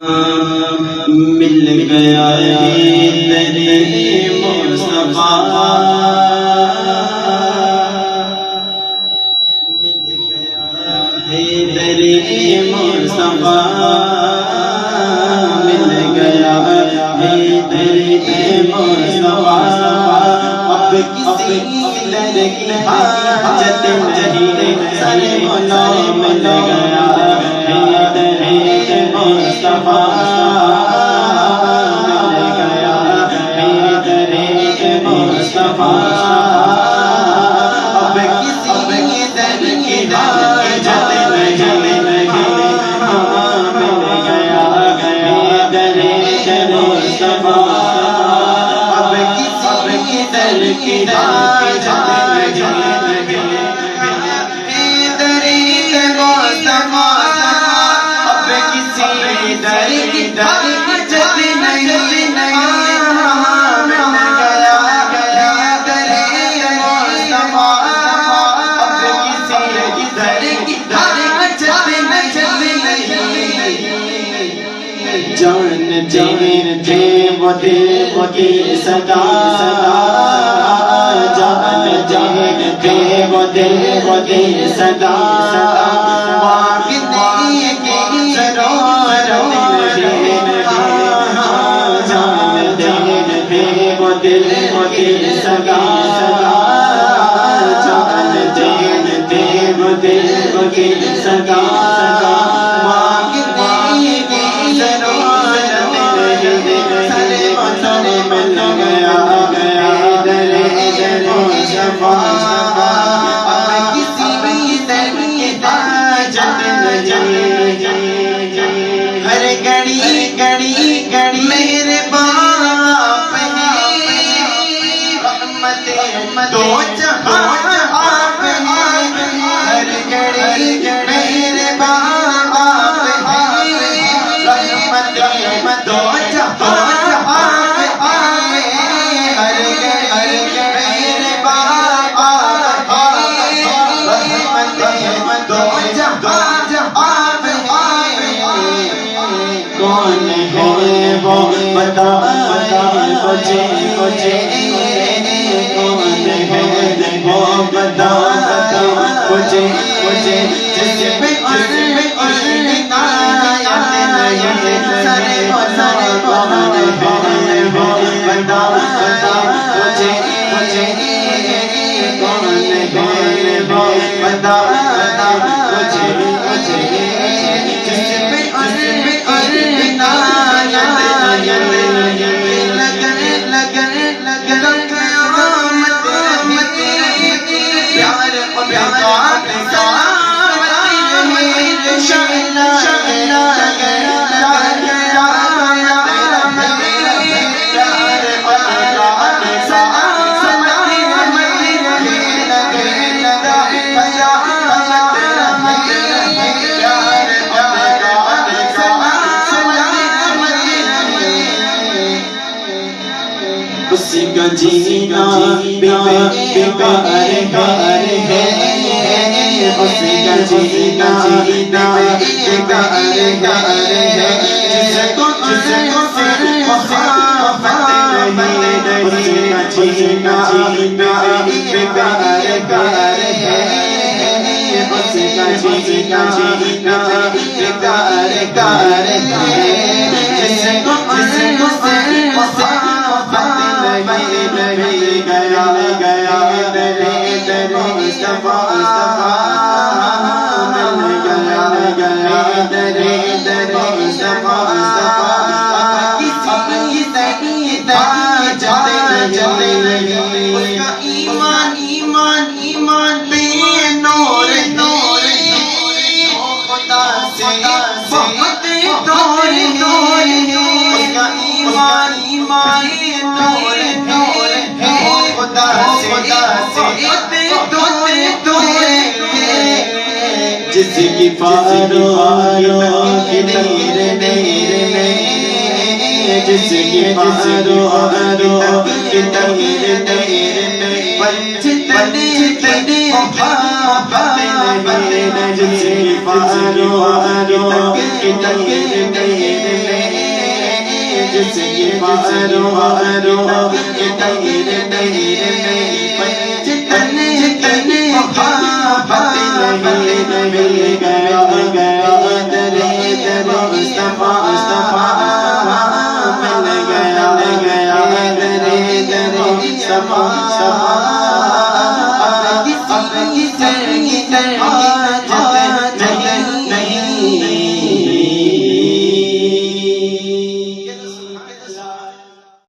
مل گیا تیرے مصطفیٰ، مل گیا تیرے مصطفیٰ، مل گیا تیرے مصطفیٰ، اب کسی در کی حاجت نہیں، سر مل گیا تیرے مصطفیٰ، مل گیا تیرے مصطفیٰ، اب کسی در کی حاجت نہیں، مل گیا تیرے مصطفیٰ، اب کسی در کی حاجت نہیں، جانتے وہ دل کی صدا، جانتے وہ دل کی صدا، واقعی کی ضرورت نہیں، جانتے وہ دل کی صدا، جانتے وہ دل کی صدا، ہر گھڑی گھڑی گھڑی میرے باپ ہیں، رحمت دو جہاں آپ ہیں، ہر گھڑی میرے باپ ہیں، رحمت دو جہاں آپ ہیں، ہر گھڑی میرے باپ ہیں، رحمت دو جہاں آپ ہیں، کون ہے وہ بتا مجھے، کون ہے وہ بتا مجھے، جس پہ عشق عنایت نہیں، سارے کون ہے وہ بتا مجھے، کون ہے وہ بتا مجھے، جس پہ عشق عنایت نہیں، لگن قیامت پیار پیار سلامت نہیں، شعلہ اس کا جینا بیکار ہے، اس کا جینا بیکار ہے، جس کو محبت نہیں، اس کا جینا بیکار ہے، اس کا جینا بیکار ہے، جس کو مل گیا تیرے مصطفیٰ، مل گیا تیرے مصطفیٰ، کسی حاجت نہیں، اس کا ایمان بے نور خدا سے بہت دور ہے، اس کا ایمان نور خدا سے جس کی فاروق کی تیر میں، جس کی فاروق کی تیر میں، پنچتنے محبت نہیں، جس کی فاروق کی تیر میں، اب کسی